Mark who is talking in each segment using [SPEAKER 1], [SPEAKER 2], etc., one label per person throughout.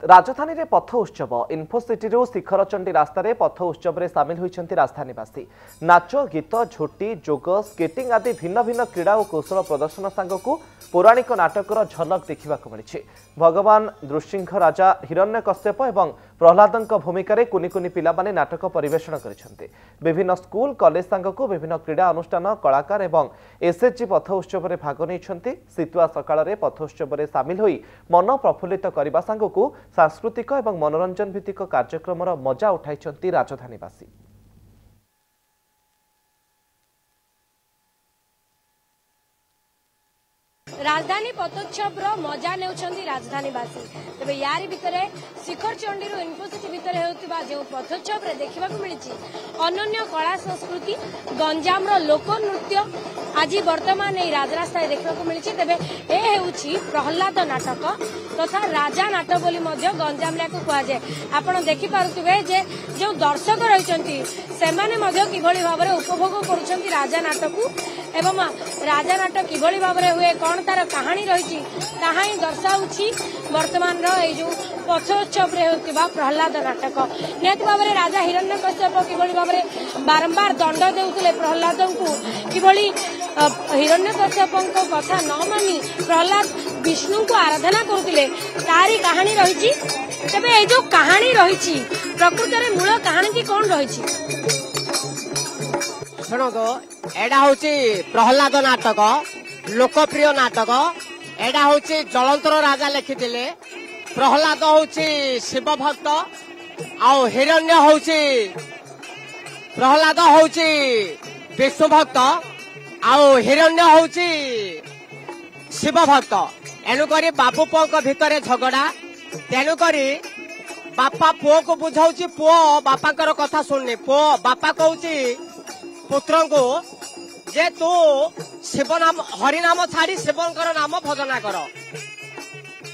[SPEAKER 1] राजधानी रे पथ उत्सव इन्फोसिटी शिखरचंडी रास्तार पथ उत्सव में सामिल होती राजधानीवासी नाच गीत झोटी जोग स्केटिंग आदि भिन्न भिन्न क्रीड़ा और कौशल प्रदर्शन सांगक पौराणिक नाटकर झलक देखा मिली। भगवान नृसिंह राजा हिरण्यकश्यप और प्रहलाद भूमिका कुनि कुनि पिला माने नाटक परिवेषण कर विभिन्न स्कूल कॉलेज सांगक विभिन्न क्रीड़ा अनुष्ठान कलाकार और एसएचजी पथ उत्सव में भाग नहीं। शीतुआ सकाल पथ उत्सव में सामिल होई मन प्रफुल्लित करने सांगक सांस्कृतिक और मनोरंजन भित्तिक कार्यक्रम मजा उठाई राजधानीवासी।
[SPEAKER 2] राजधानी पथोत्सव मजा ने राजधानीवासी तेज यार भितर शिखरचंडी इन्फोसिटी भितर जो पथोत्सव देखा मिली अनन्य कला संस्कृति गंजाम लोक नृत्य आज बर्तमान राजरास्ता देखा मिली। तेरे ये प्रहलाद नाटक तथा राजा नाटक बोली गंजाम कहुए आपड़ देखिपे जो दर्शक रही से भाव में उपभोग कर राजा नाटक एवं राजा नाटक किभली भाव में हुए कौन तार कहानी रही ही दर्शाऊँगी वर्तमान जो पथोत्सव प्रहलाद नाटक निहत भाव में राजा हिरण्यकश्यप किभली भाव में बारंबार दंड देउथिले प्रहलाद को किभली हिरण्यकश्यप कथा न मानी प्रहलाद विष्णु को आराधना करुले तारी कहानी रही। तेज ये जो कहानी रही प्रकृत में मूल कहानी कौन रही
[SPEAKER 3] शुणु तो एडा हूँ प्रहलाद नाटक लोकप्रिय नाटक एडा हूँ जलंतर राजा लिखिले प्रहलाद हूँ शिव भक्त आउ हिरण्य हूँ प्रहलाद हूँ विष्णु भक्त आउ हिरण्य हूँ शिव भक्त एणुक बाबू पुओ भितर झगड़ा तेणुक बापा पुओ को बुझाऊँ पुओ बापा कथा शुणुनी पुओ बापा कहूँ पुत्र को जे तू शिव नाम हरिनाम छाड़ी शिवंकर नाम भजना कर।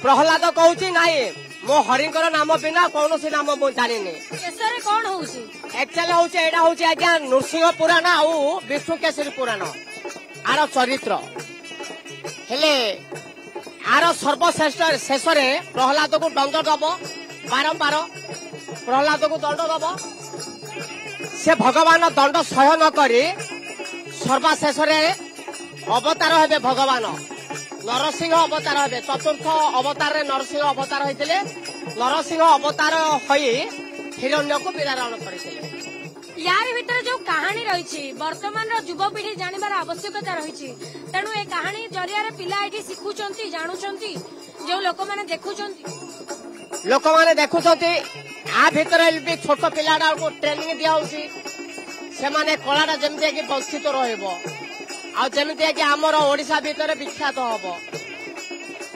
[SPEAKER 3] प्रहलाद कहूँ नाई मो हरिंकर नाम बिना कौन सी नाम जानी
[SPEAKER 2] कौन
[SPEAKER 3] एक्चुअली हूँ एटा हूँ आज्ञा नृसिंह पुराण आउ विष्णु केसरी पुराण आर चरित्र हेले आर सर्वश्रेष्ठ शेष प्रहलाद को दंड दब बारंबार प्रहलाद को दंड दब से भगवान दंड सह न करी सर्वशेष अवतार हे भगवान नरसिंह अवतार हे चतुर्थ अवतार नरसिंह अवतार होते नरसिंह अवतार हिरण्य को विदारण करते।
[SPEAKER 2] यार भीतर जो कहानी रही वर्तमान युवपीढ़ी जानवर आवश्यकता रही तेणु ए कहानी जरिया पिला ये शिखुंट जानुंट जो लोक मैंने देखुं आ भितर भी छोट पिलाटा को ट्रेनिंग दिया से माने कलाटा जमी बस्थित रही आमर ओडिशा भितर विख्यात हम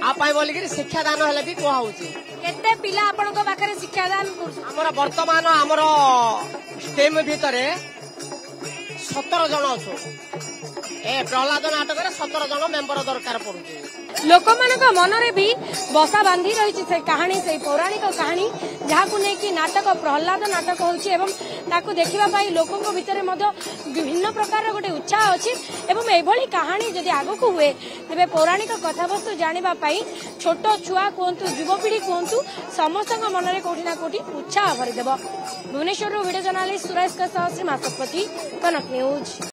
[SPEAKER 2] आप बोलिक शिक्षादान हेले भी कहुची केते पिला आपण को पाखरे शिक्षादान
[SPEAKER 3] आमर वर्तमान आमर टीम भितर 17 जन अच्छु ए प्रहलाद नाटक 17 जन मेंबर दरकार पड़ुची।
[SPEAKER 2] लोक मन रे भी बसा बांधी रही से कहानी से पौराणिक कहानी जहाँ को लेकिन नाटक प्रहलाद नाटक होती देखा लोकों भितर विभिन्न प्रकार गोटे उत्साह अच्छी एवं एभली कहानी जदि आग को हुए तेरे पौराणिक कथावस्तु जानापी छोट छुआ कहतु युवपीढ़ी कहतु समस्त मन में कौटी ना कौटी उत्साह भरीदेव। भुवनेश्वर वीडियो जर्नालिस्ट सुरेश श्रीमासपति कनक न्यूज।